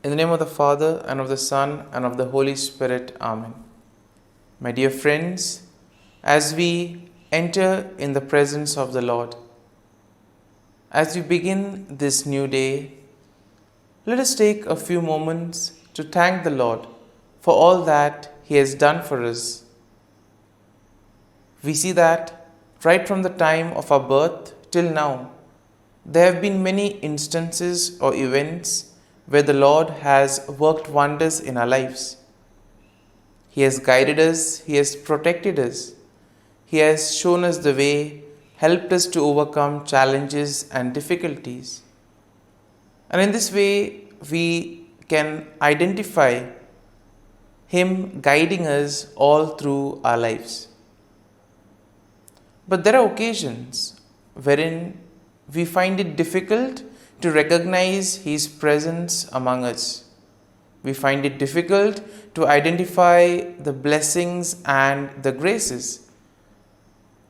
In the name of the Father, and of the Son, and of the Holy Spirit. Amen. My dear friends, as we enter in the presence of the Lord, as we begin this new day, let us take a few moments to thank the Lord for all that He has done for us. We see that right from the time of our birth till now, there have been many instances or events where the Lord has worked wonders in our lives. He has guided us, He has protected us, He has shown us the way, helped us to overcome challenges and difficulties. And in this way, we can identify Him guiding us all through our lives. But there are occasions wherein we find it difficult to recognize His presence among us. We find it difficult to identify the blessings and the graces.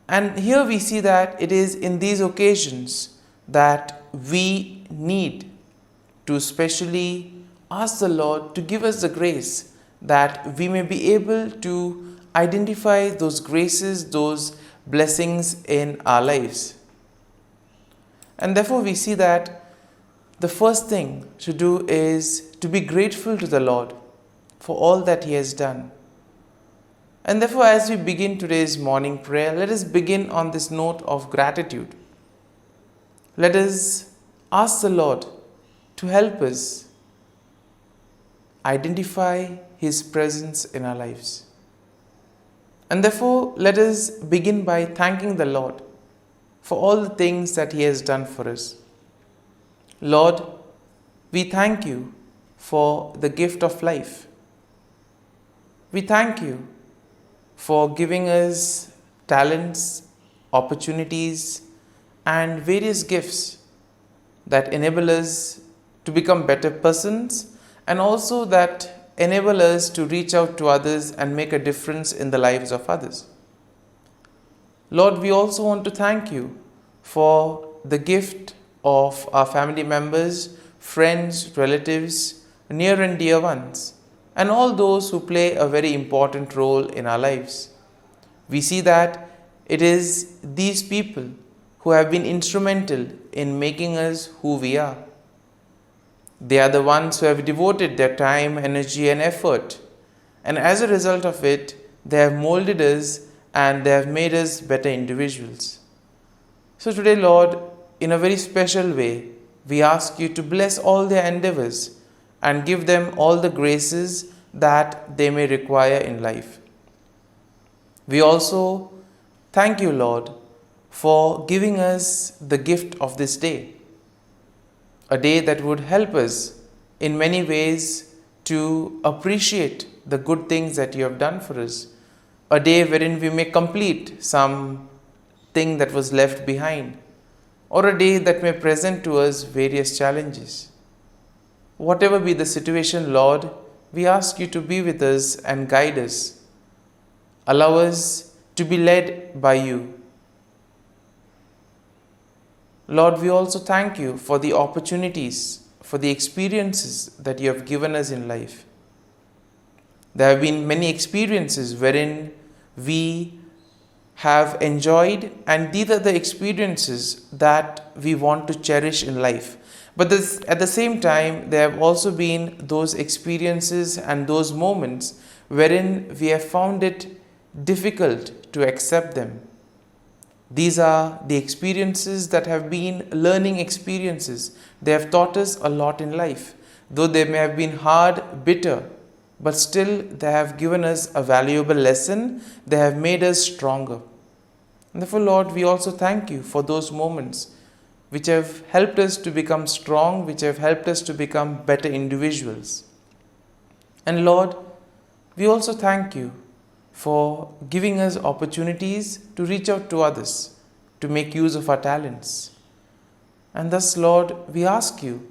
And here we see that it is in these occasions that we need to specially ask the Lord to give us the grace that we may be able to identify those graces, those blessings in our lives. And therefore we see that the first thing to do is to be grateful to the Lord for all that He has done. And therefore, as we begin today's morning prayer, let us begin on this note of gratitude. Let us ask the Lord to help us identify His presence in our lives. And therefore, let us begin by thanking the Lord for all the things that He has done for us. Lord, we thank You for the gift of life. We thank You for giving us talents, opportunities, and various gifts that enable us to become better persons and also that enable us to reach out to others and make a difference in the lives of others. Lord, we also want to thank You for the gift of our family members, friends, relatives, near and dear ones, and all those who play a very important role in our lives. We see that it is these people who have been instrumental in making us who we are. They are the ones who have devoted their time, energy, and effort, and as a result of it, they have molded us and they have made us better individuals. So today, Lord, in a very special way, we ask You to bless all their endeavors and give them all the graces that they may require in life. We also thank You, Lord, for giving us the gift of this day, a day that would help us in many ways to appreciate the good things that You have done for us, a day wherein we may complete some thing that was left behind, or a day that may present to us various challenges. Whatever be the situation, Lord, we ask You to be with us and guide us. Allow us to be led by You. Lord, we also thank You for the opportunities, for the experiences that You have given us in life. There have been many experiences wherein we have enjoyed, and these are the experiences that we want to cherish in life. But at the same time, there have also been those experiences and those moments wherein we have found it difficult to accept them. These are the experiences that have been learning experiences. They have taught us a lot in life. Though they may have been hard, bitter, but still they have given us a valuable lesson. They have made us stronger. And therefore, Lord, we also thank You for those moments which have helped us to become strong, which have helped us to become better individuals. And Lord, we also thank You for giving us opportunities to reach out to others, to make use of our talents. And thus, Lord, we ask You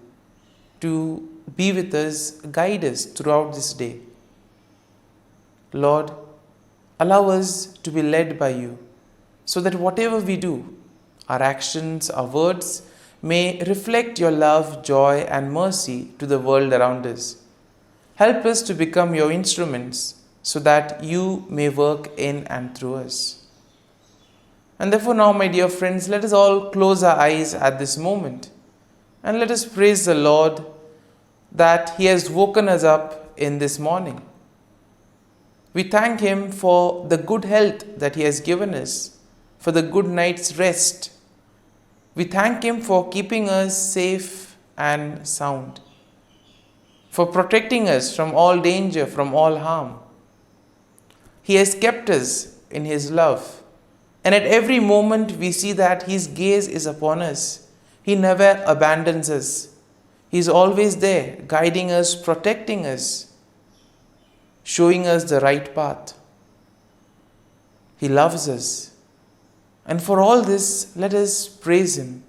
to be with us, guide us throughout this day. Lord, allow us to be led by You, so that whatever we do, our actions, our words, may reflect your love, joy, and mercy to the world around us. Help us to become your instruments so that you may work in and through us. And therefore now, my dear friends, let us all close our eyes at this moment and let us praise the Lord that He has woken us up in this morning. We thank Him for the good health that He has given us, for the good night's rest. We thank Him for keeping us safe and sound, for protecting us from all danger, from all harm. He has kept us in His love, and at every moment we see that His gaze is upon us. He never abandons us. He is always there, guiding us, protecting us, showing us the right path. He loves us. And for all this, let us praise Him,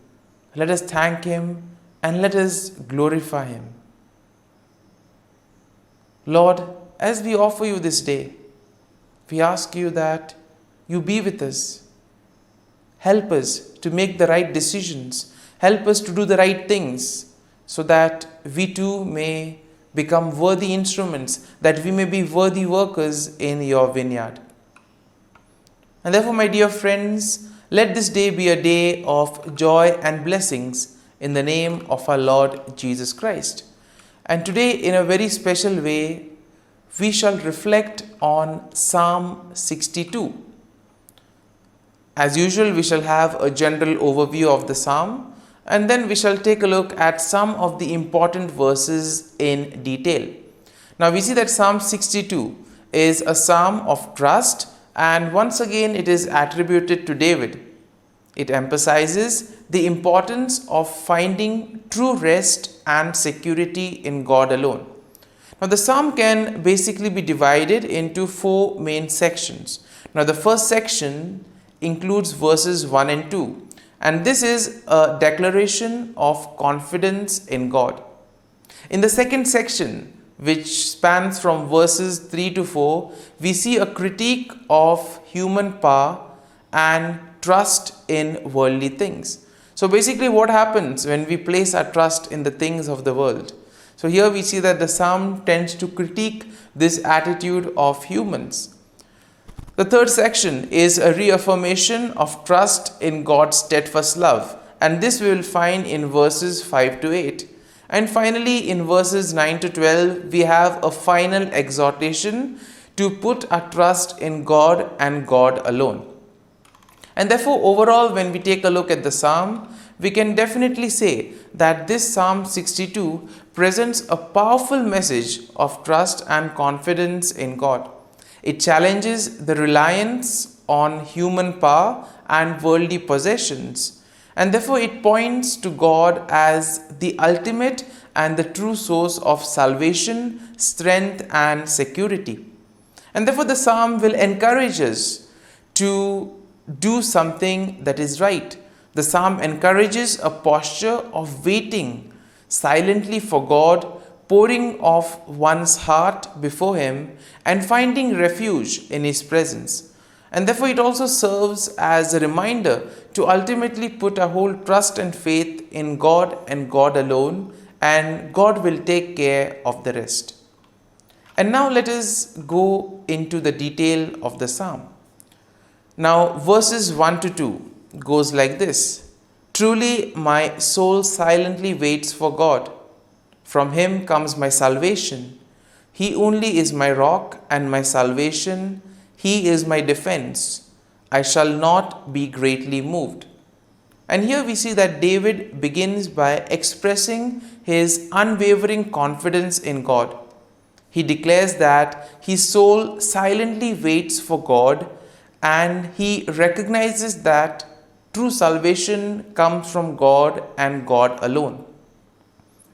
let us thank Him, and let us glorify Him. Lord, as we offer You this day, we ask You that You be with us. Help us to make the right decisions. Help us to do the right things so that we too may become worthy instruments, that we may be worthy workers in Your vineyard. And therefore, my dear friends, let this day be a day of joy and blessings in the name of our Lord Jesus Christ. And today, in a very special way, we shall reflect on Psalm 62. As usual, we shall have a general overview of the psalm, and then we shall take a look at some of the important verses in detail. Now, we see that Psalm 62 is a psalm of trust, and once again it is attributed to David. It emphasizes the importance of finding true rest and security in God alone. Now, the psalm can basically be divided into four main sections. Now, the first section includes verses 1 and 2, and this is a declaration of confidence in God. In the second section, which spans from verses 3 to 4, we see a critique of human power and trust in worldly things. So basically, what happens when we place our trust in the things of the world? So here we see that the psalm tends to critique this attitude of humans. The third section is a reaffirmation of trust in God's steadfast love, and this we will find in verses 5 to 8. And finally, in verses 9 to 12, we have a final exhortation to put our trust in God and God alone. And therefore, overall, when we take a look at the psalm, we can definitely say that this Psalm 62 presents a powerful message of trust and confidence in God. It challenges the reliance on human power and worldly possessions, and therefore it points to God as the ultimate and the true source of salvation, strength, and security. And therefore the psalm will encourage us to do something that is right. The psalm encourages a posture of waiting silently for God, pouring off one's heart before Him and finding refuge in His presence. And therefore it also serves as a reminder to ultimately put our whole trust and faith in God and God alone, and God will take care of the rest. And now let us go into the detail of the psalm. Now verses 1 to 2 goes like this. Truly my soul silently waits for God. From Him comes my salvation. He only is my rock and my salvation. He is my defense. I shall not be greatly moved. And here we see that David begins by expressing his unwavering confidence in God. He declares that his soul silently waits for God, and he recognizes that true salvation comes from God and God alone.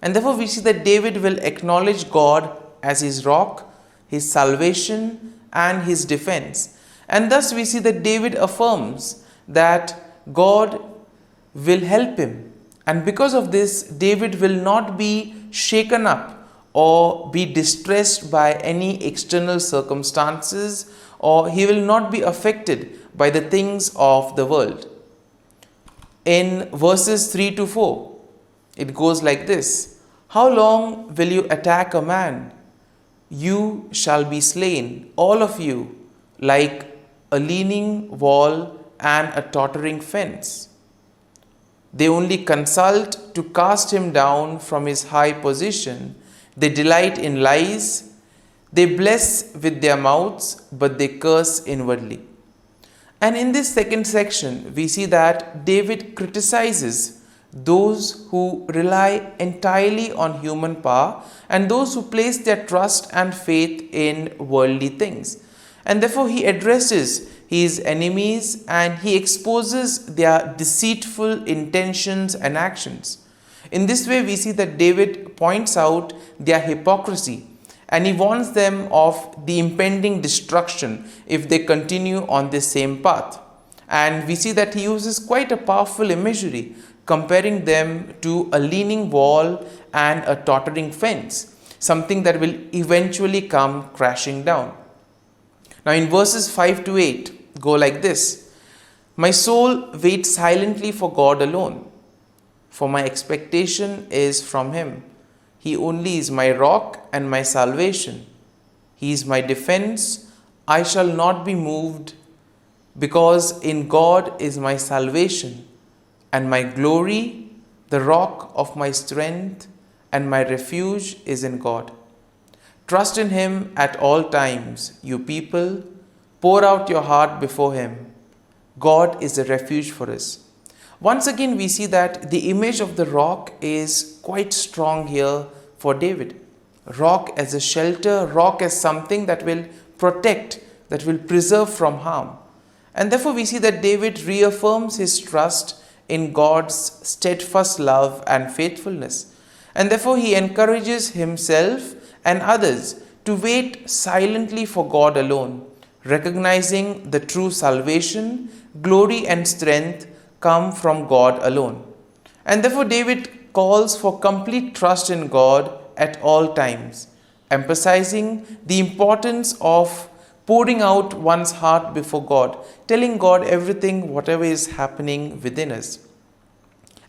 And therefore we see that David will acknowledge God as his rock, his salvation, and his defense. And thus we see that David affirms that God will help him. And because of this, David will not be shaken up or be distressed by any external circumstances, or he will not be affected by the things of the world. in verses 3 to 4. It goes like this: How long will you attack a man? You shall be slain, all of you, like a leaning wall and a tottering fence. They only consult to cast him down from his high position. They delight in lies. They bless with their mouths, but they curse inwardly. And in this second section, we see that David criticizes those who rely entirely on human power and those who place their trust and faith in worldly things. And therefore, he addresses his enemies and he exposes their deceitful intentions and actions. In this way, we see that David points out their hypocrisy and he warns them of the impending destruction if they continue on this same path. And we see that he uses quite a powerful imagery, comparing them to a leaning wall and a tottering fence, something that will eventually come crashing down. Now in verses 5 to 8, go like this: My soul waits silently for God alone, for my expectation is from him. He only is my rock and my salvation. He is my defense. I shall not be moved, because in God is my salvation and my glory, the rock of my strength, and my refuge is in God. Trust in him at all times, you people. Pour out your heart before him. God is a refuge for us. Once again, we see that the image of the rock is quite strong here for David. Rock as a shelter, rock as something that will protect, that will preserve from harm. And therefore, we see that David reaffirms his trust in God's steadfast love and faithfulness. And therefore, he encourages himself and others to wait silently for God alone, recognizing the true salvation, glory, and strength come from God alone. And therefore, David calls for complete trust in God at all times, emphasizing the importance of pouring out one's heart before God, telling God everything, whatever is happening within us.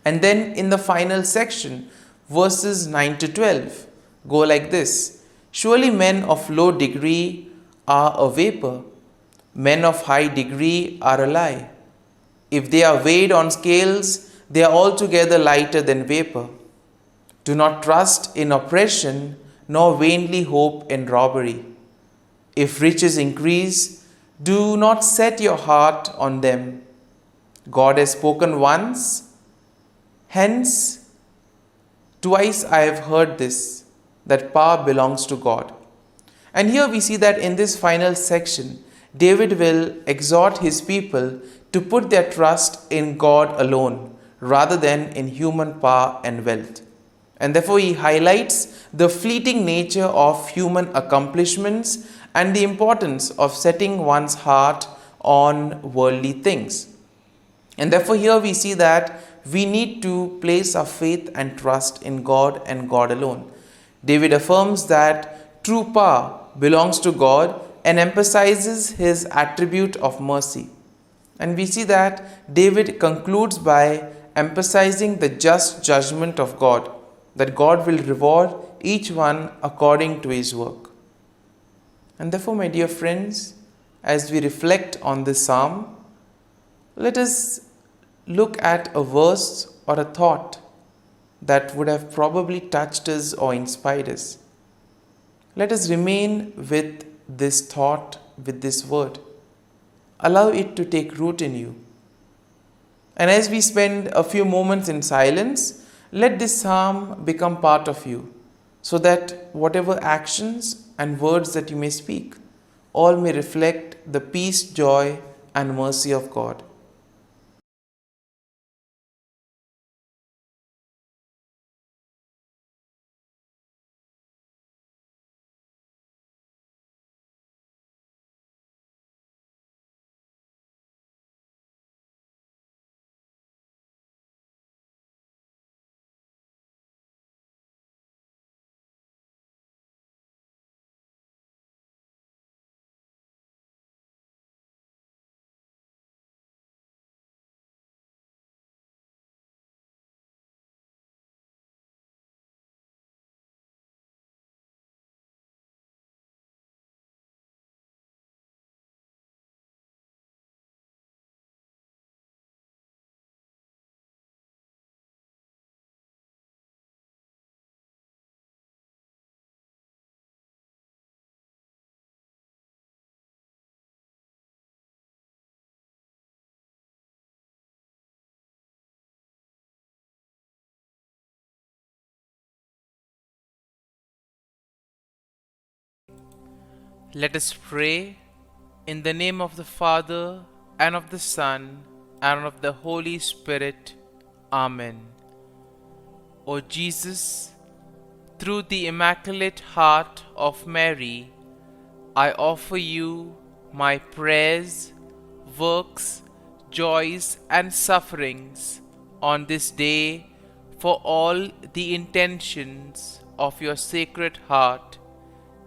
And then in the final section, verses 9 to 12, go like this: Surely men of low degree are a vapor, men of high degree are a lie. If they are weighed on scales, they are altogether lighter than vapor. Do not trust in oppression, nor vainly hope in robbery. If riches increase, do not set your heart on them. God has spoken once, hence twice I have heard this, that power belongs to God. And here we see that in this final section, David will exhort his people to put their trust in God alone rather than in human power and wealth. And therefore, he highlights the fleeting nature of human accomplishments and the importance of setting one's heart on worldly things. And therefore, here we see that we need to place our faith and trust in God and God alone. David affirms that true power belongs to God and emphasizes his attribute of mercy. And we see that David concludes by emphasizing the just judgment of God, that God will reward each one according to his work. And therefore, my dear friends, as we reflect on this psalm, let us look at a verse or a thought that would have probably touched us or inspired us. Let us remain with this thought, with this word. Allow it to take root in you. And as we spend a few moments in silence, let this psalm become part of you, so that whatever actions and words that you may speak, all may reflect the peace, joy, and mercy of God. Let us pray in the name of the Father, and of the Son, and of the Holy Spirit. Amen. O Jesus, through the Immaculate Heart of Mary, I offer you my prayers, works, joys, and sufferings on this day for all the intentions of your Sacred Heart,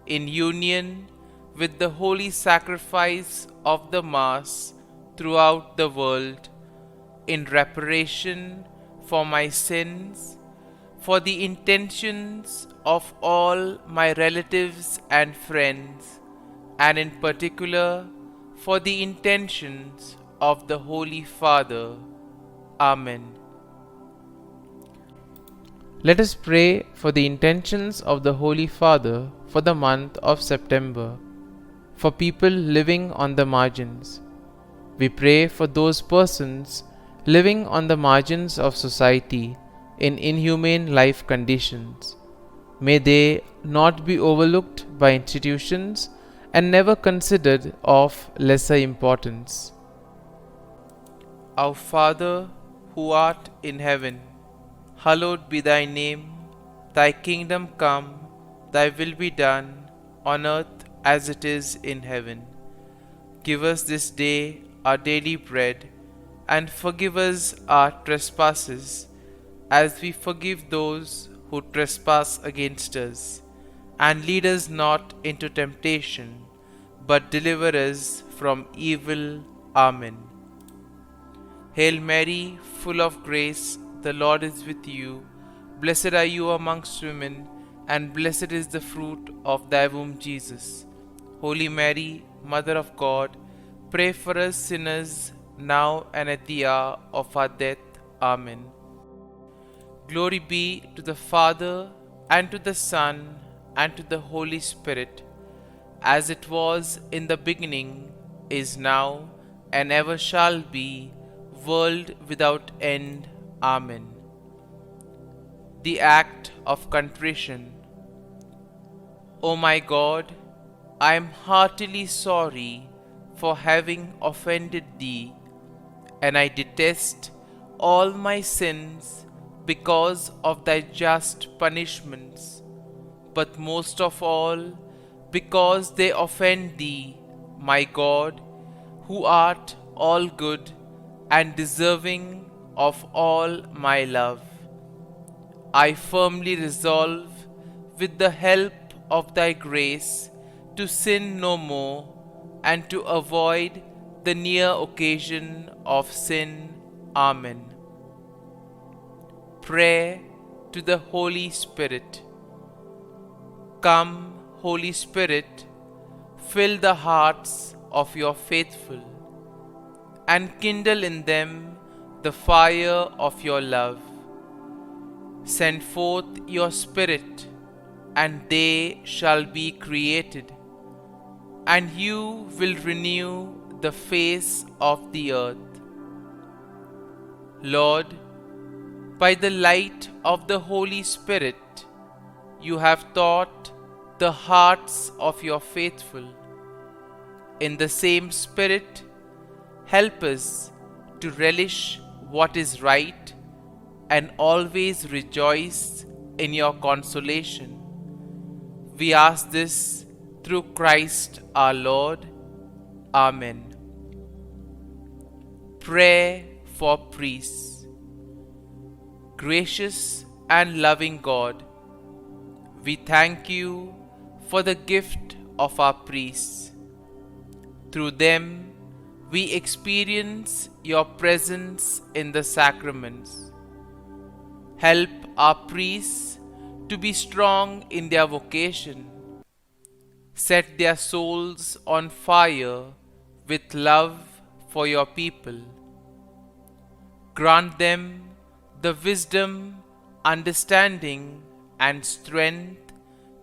in union with the holy sacrifice of the Mass throughout the world, in reparation for my sins, for the intentions of all my relatives and friends, and in particular for the intentions of the Holy Father. Amen. Let us pray for the intentions of the Holy Father for the month of September, for people living on the margins. We pray for those persons living on the margins of society in inhumane life conditions. May they not be overlooked by institutions and never considered of lesser importance. Our Father, who art in heaven, hallowed be thy name. Thy kingdom come, thy will be done, on earth as it is in heaven. Give us this day our daily bread, and forgive us our trespasses, as we forgive those who trespass against us. And lead us not into temptation, but deliver us from evil. Amen. Hail Mary, full of grace, the Lord is with you. Blessed are you amongst women, and blessed is the fruit of thy womb, Jesus. Holy Mary, Mother of God, pray for us sinners, now and at the hour of our death. Amen. Glory be to the Father, and to the Son, and to the Holy Spirit, as it was in the beginning, is now, and ever shall be, world without end. Amen. The Act of Contrition. O my God, I am heartily sorry for having offended thee, and I detest all my sins because of thy just punishments, but most of all because they offend thee, my God, who art all good and deserving of all my love. I firmly resolve, with the help of thy grace, to sin no more, and to avoid the near occasion of sin. Amen. Prayer to the Holy Spirit. Come, Holy Spirit, fill the hearts of your faithful, and kindle in them the fire of your love. Send forth your Spirit, and they shall be created, and you will renew the face of the earth. Lord, by the light of the Holy Spirit, you have taught the hearts of your faithful. In the same Spirit, help us to relish what is right and always rejoice in your consolation. We ask this through Christ our Lord. Amen. Prayer for priests. Gracious and loving God, we thank you for the gift of our priests. Through them, we experience your presence in the sacraments. Help our priests to be strong in their vocation. Set their souls on fire with love for your people. Grant them the wisdom, understanding, and strength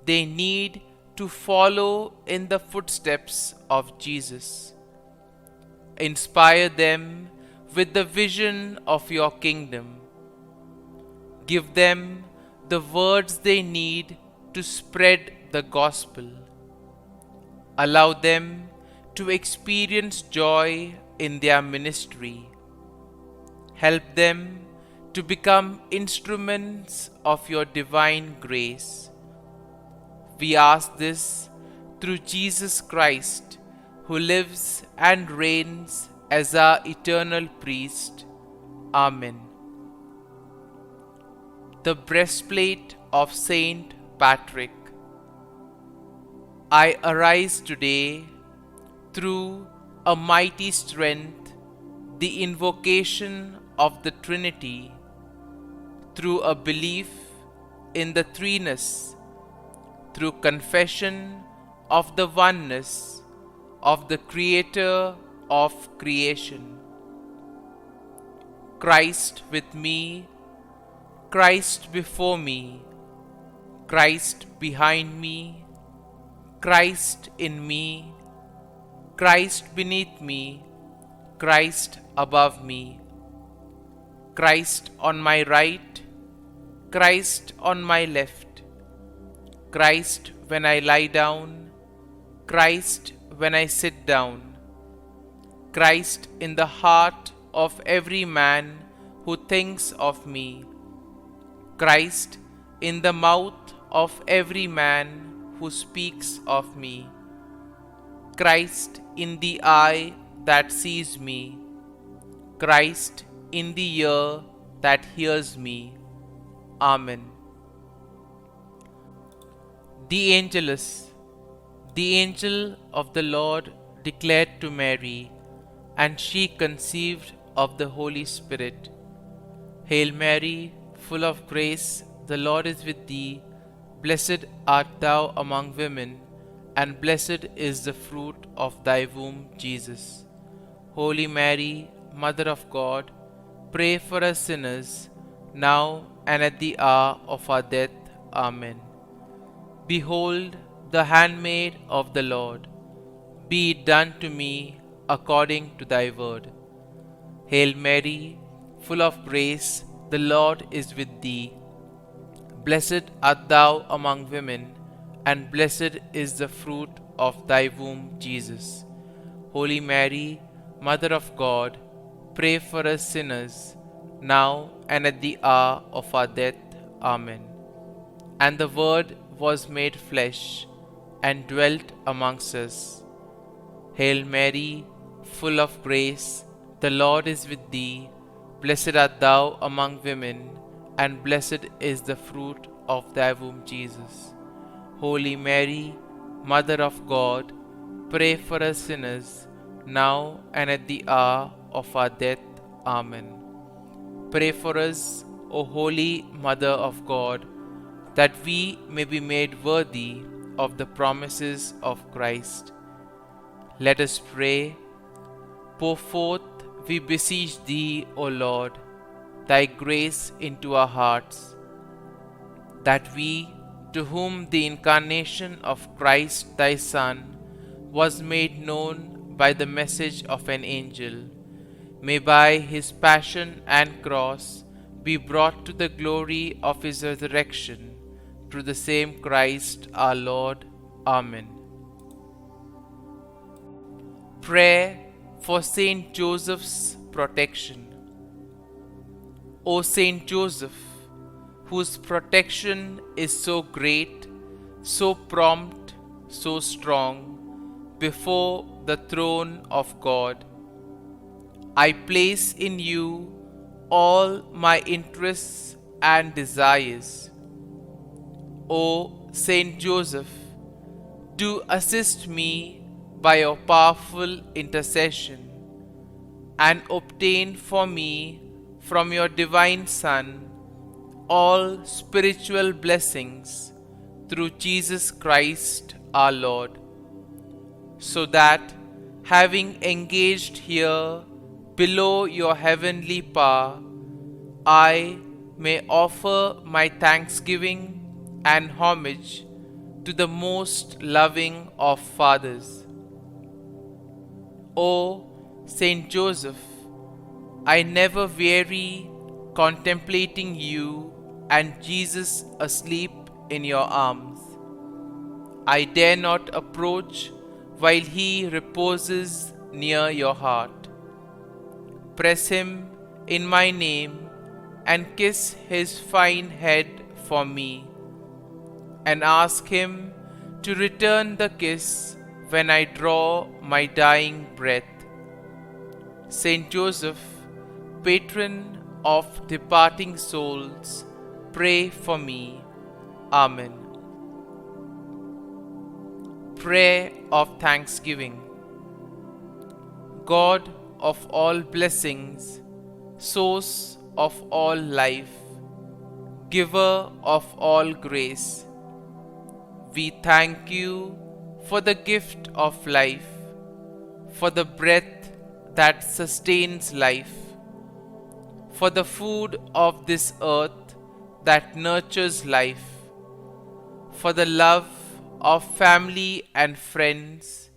they need to follow in the footsteps of Jesus. Inspire them with the vision of your kingdom. Give them the words they need to spread the gospel. Allow them to experience joy in their ministry. Help them to become instruments of your divine grace. We ask this through Jesus Christ, who lives and reigns as our eternal priest. Amen. The breastplate of Saint Patrick. I arise today through a mighty strength, the invocation of the Trinity, through a belief in the threeness, through confession of the oneness of the Creator of creation. Christ with me, Christ before me, Christ behind me, Christ in me, Christ beneath me, Christ above me, Christ on my right, Christ on my left, Christ when I lie down, Christ when I sit down, Christ in the heart of every man who thinks of me, Christ in the mouth of every man who speaks of me, Christ in the eye that sees me, Christ in the ear that hears me. Amen. The Angelus. The angel of the Lord declared to Mary, and she conceived of the Holy Spirit. Hail Mary, full of grace, the Lord is with thee. Blessed art thou among women, and blessed is the fruit of thy womb, Jesus. Holy Mary, Mother of God, pray for us sinners, now and at the hour of our death. Amen. Behold, the handmaid of the Lord. Be it done to me according to thy word. Hail Mary, full of grace, the Lord is with thee. Blessed art thou among women, and blessed is the fruit of thy womb, Jesus. Holy Mary, Mother of God, pray for us sinners, now and at the hour of our death. Amen. And the Word was made flesh, and dwelt amongst us. Hail Mary, full of grace, the Lord is with thee. Blessed art thou among women, and blessed is the fruit of thy womb, Jesus. Holy Mary, Mother of God, pray for us sinners, now and at the hour of our death. Amen. Pray for us, O Holy Mother of God, that we may be made worthy of the promises of Christ. Let us pray. Pour forth, we beseech thee, O Lord, thy grace into our hearts, that we, to whom the incarnation of Christ thy Son was made known by the message of an angel, may by his passion and cross be brought to the glory of his resurrection, through the same Christ our Lord. Amen. Prayer for Saint Joseph's protection. O Saint Joseph, whose protection is so great, so prompt, so strong, before the throne of God, I place in you all my interests and desires. O Saint Joseph, do assist me by your powerful intercession, and obtain for me from your divine Son all spiritual blessings through Jesus Christ our Lord, so that, having engaged here below your heavenly power, I may offer my thanksgiving and homage to the most loving of fathers. O Saint Joseph, I never weary contemplating you and Jesus asleep in your arms. I dare not approach while he reposes near your heart. Press him in my name and kiss his fine head for me, and ask him to return the kiss when I draw my dying breath. Saint Joseph, patron of departing souls, pray for me. Amen. Prayer of Thanksgiving. God of all blessings, source of all life, giver of all grace, we thank you for the gift of life, for the breath that sustains life, for the food of this earth that nurtures life, for the love of family and friends,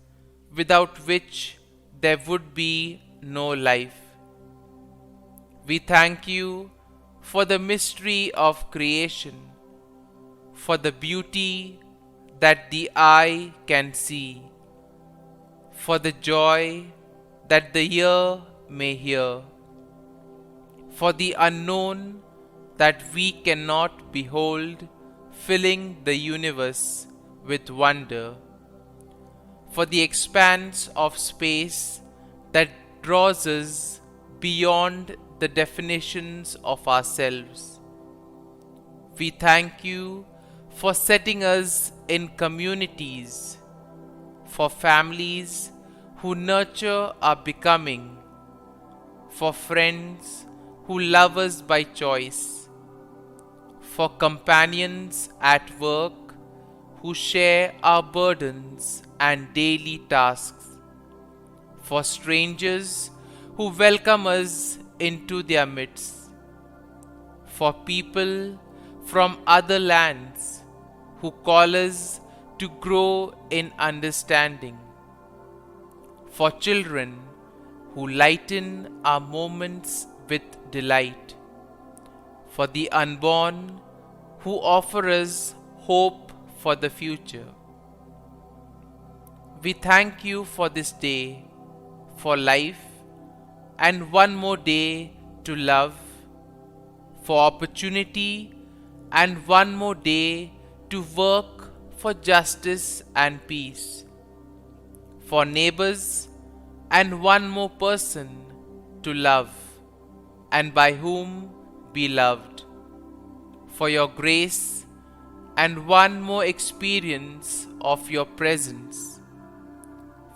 without which there would be no life. We thank you for the mystery of creation, for the beauty that the eye can see, for the joy that the ear may hear, for the unknown that we cannot behold, filling the universe with wonder, for the expanse of space that draws us beyond the definitions of ourselves. We thank you for setting us in communities, for families who nurture our becoming, for friends who love us by choice, for companions at work who share our burdens and daily tasks, for strangers who welcome us into their midst, for people from other lands who call us to grow in understanding, for children who lighten our moments with delight, for the unborn who offer us hope for the future. We thank you for this day, for life, and one more day to love, for opportunity, and one more day to work for justice and peace, for neighbors, and one more person to love, and by whom be loved, for your grace, and one more experience of your presence,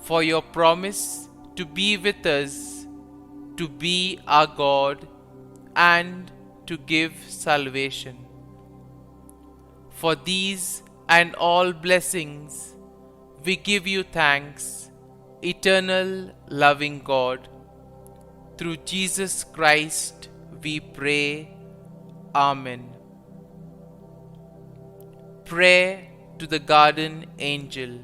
for your promise to be with us, to be our God, and to give salvation. For these and all blessings, we give you thanks, eternal loving God. Through Jesus Christ we pray. Amen. Prayer to the Guardian Angel.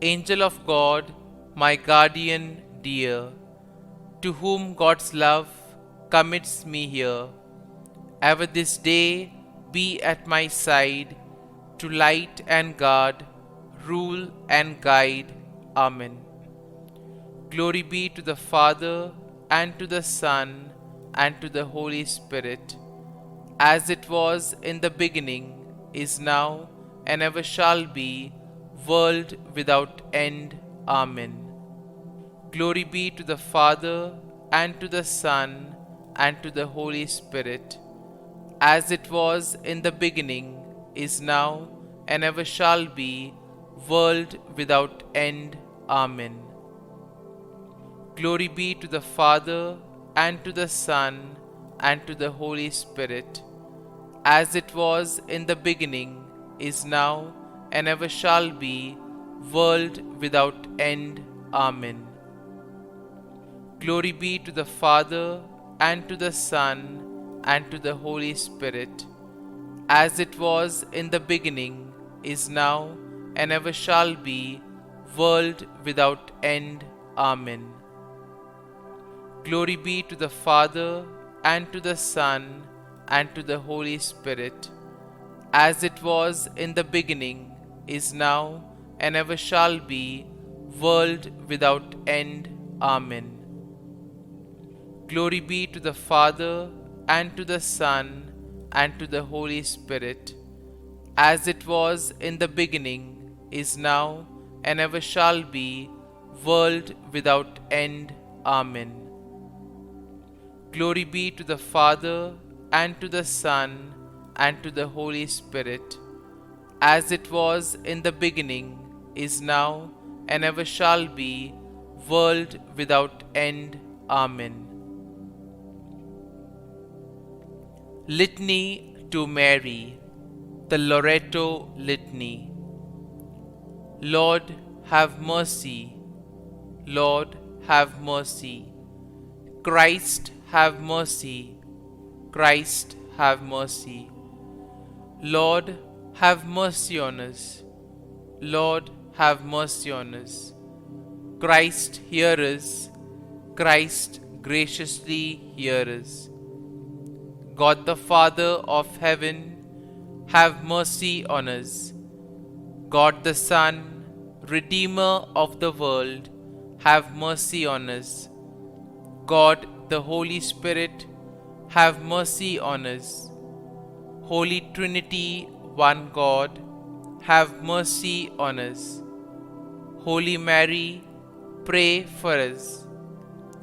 Angel of God, my guardian dear, to whom God's love commits me here, ever this day be at my side, to light and guard, rule and guide. Amen. Glory be to the Father, and to the Son, and to the Holy Spirit, as it was in the beginning, is now, and ever shall be, world without end. Amen. Glory be to the Father, and to the Son, and to the Holy Spirit, as it was in the beginning, is now, and ever shall be, world without end. Amen. Glory be to the Father, and to the Son, and to the Holy Spirit, as it was in the beginning, is now, and ever shall be, world without end. Amen. Glory be to the Father, and to the Son, and to the Holy Spirit, as it was in the beginning, is now, and ever shall be, world without end. Amen. Glory be to the Father, and to the Son, and to the Holy Spirit, as it was in the beginning, is now, and ever shall be, world without end. Amen. Glory be to the Father, and to the Son, and to the Holy Spirit, as it was in the beginning, is now, and ever shall be, world without end. Amen. Glory be to the Father, and to the Son, and to the Holy Spirit, as it was in the beginning, is now, and ever shall be, world without end. Amen. Litany to Mary, the LORETO Litany. Lord, have mercy. Lord, have mercy. Christ, have mercy. Christ, have mercy. Lord, have mercy on us. Lord, have mercy on us. Christ, hear us. Christ, graciously hear us. God the Father of heaven, have mercy on us. God the Son, Redeemer of the world, have mercy on us. God the Holy Spirit, have mercy on us. Holy Trinity, one God, have mercy on us. Holy Mary, pray for us.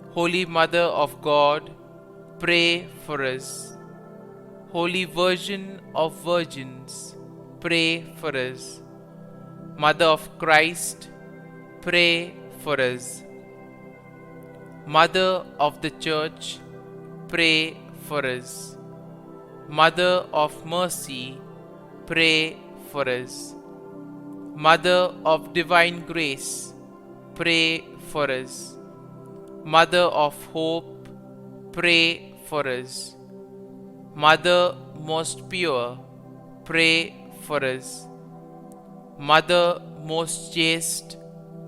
Holy Mother of God, pray for us. Holy Virgin of Virgins, pray for us. Mother of Christ, pray for us. Mother of the Church, pray for us. Mother of Mercy, pray for us. Mother of Divine Grace, pray for us. Mother of Hope, pray for us. Mother most pure, pray for us. Mother most chaste,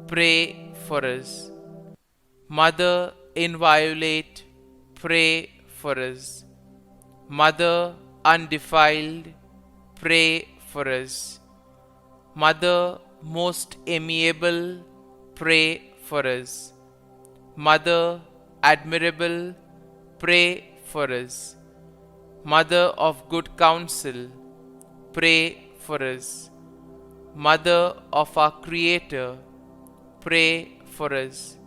pray for us. Mother inviolate, pray for us. Mother undefiled, pray for us. Mother most amiable, pray for us. Mother admirable, pray for us. Mother of good counsel, pray for us. Mother of our Creator, pray for us.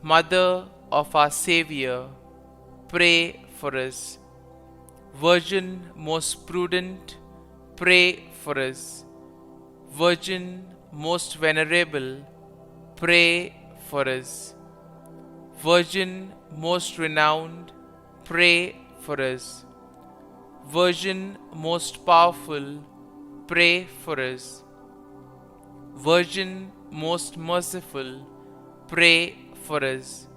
Mother of our Savior, pray for us. Virgin most prudent, pray for us. Virgin most venerable, pray for us. Virgin most renowned, pray for us. Virgin most powerful, pray for us. Virgin most merciful, pray for us.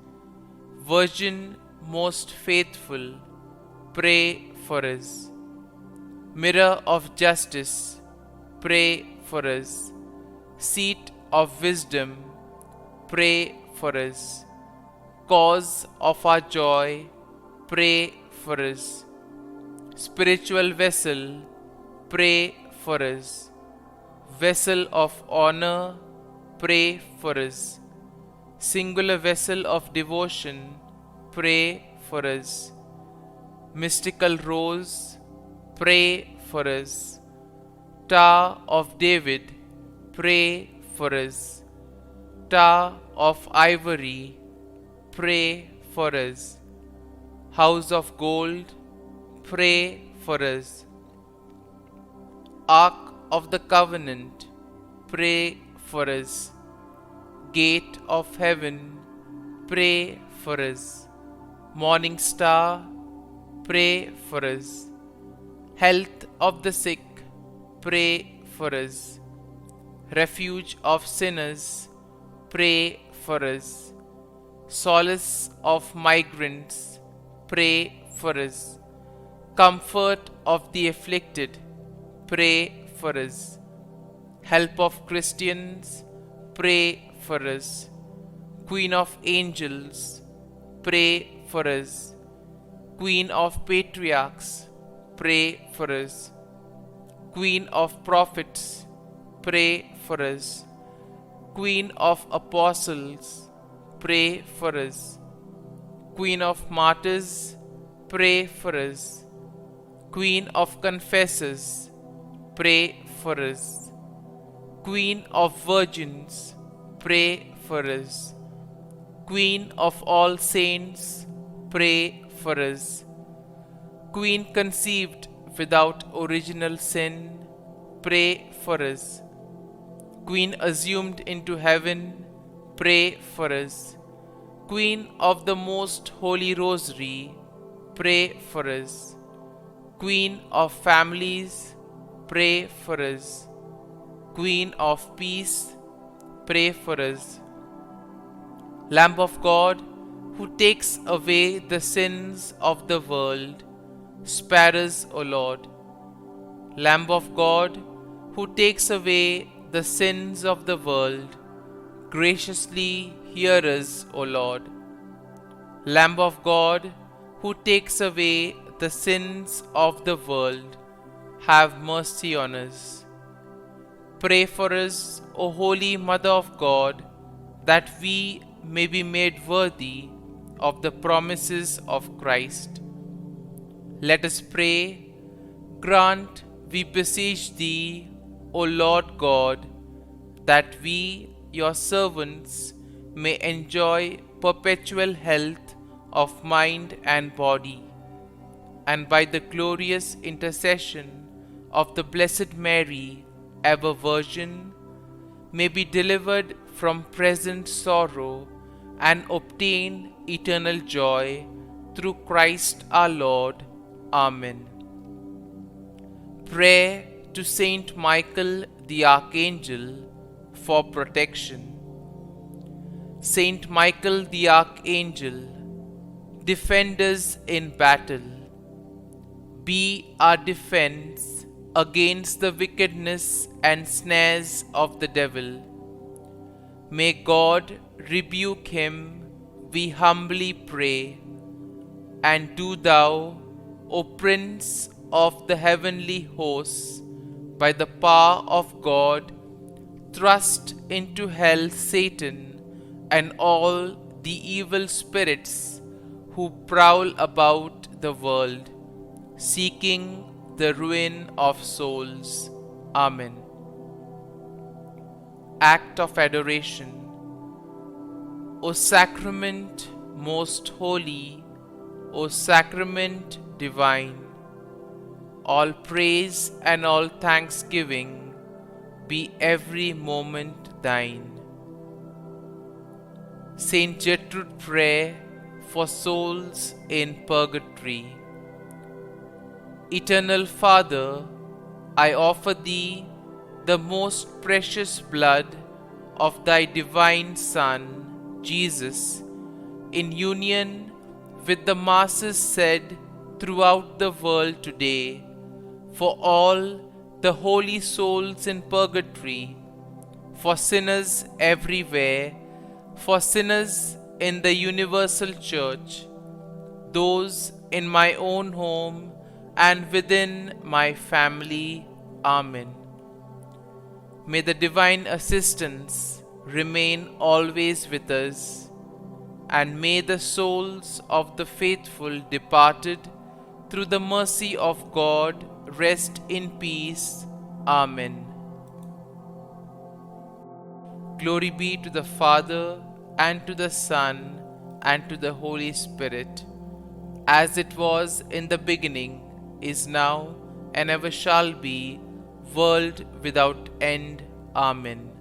Virgin most faithful, pray for us. Mirror of justice, pray for us. Seat of wisdom, pray for us. Cause of our joy, pray for us. Spiritual vessel, pray for us. Vessel of honor, pray for us. Singular vessel of devotion, pray for us. Mystical rose, pray for us. Tower of David, pray for us. Tower of ivory, pray for us. House of gold, pray for us. Ark of the Covenant, pray for us. Gate of heaven, pray for us. Morning star, pray for us. Health of the sick, pray for us. Refuge of sinners, pray for us. Solace of migrants, pray for us. Comfort of the afflicted, pray for us. Help of Christians, pray for us. Queen of angels, pray for us. Queen of patriarchs, pray for us. Queen of prophets, pray for us. Queen of Apostles, pray for us. Queen of Martyrs, pray for us. Queen of Confessors, pray for us. Queen of Virgins, pray for us. Queen of all saints, pray for us. Queen conceived without original sin, pray for us. Queen assumed into heaven, pray for us. Queen of the Most Holy Rosary, pray for us. Queen of families, pray for us. Queen of peace, pray for us. Lamb of God, who takes away the sins of the world, spare us, O Lord. Lamb of God, who takes away the sins of the world, graciously hear us, O Lord. Lamb of God, who takes away the sins of the world, have mercy on us. Pray for us, O Holy Mother of God, that we may be made worthy of the promises of Christ. Let us pray. Grant, we beseech Thee, O Lord God, that we, Your servants, may enjoy perpetual health of mind and body, and by the glorious intercession of the Blessed Mary, ever Virgin, may be delivered from present sorrow and obtain eternal joy through Christ our Lord. Amen. Prayer to Saint Michael the Archangel for protection. Saint Michael the Archangel, defend us in battle. Be our defense against the wickedness and snares of the devil. May God rebuke him, we humbly pray. And do Thou, O Prince of the heavenly hosts, by the power of God, thrust into hell Satan and all the evil spirits who prowl about the world, seeking the ruin of souls. Amen. Act of Adoration. O Sacrament most holy, O Sacrament divine, all praise and all thanksgiving be every moment Thine. Saint Gertrude prayer for souls in purgatory. Eternal Father, I offer Thee the most precious blood of Thy divine Son, Jesus, in union with the masses said throughout the world today, for all the holy souls in purgatory, for sinners everywhere, for sinners in the universal church, those in my own home and within my family. Amen. May the divine assistance remain always with us, and may the souls of the faithful departed through the mercy of God rest in peace. Amen. Glory be to the Father, and to the Son, and to the Holy Spirit, as it was in the beginning, is now, and ever shall be, world without end. Amen.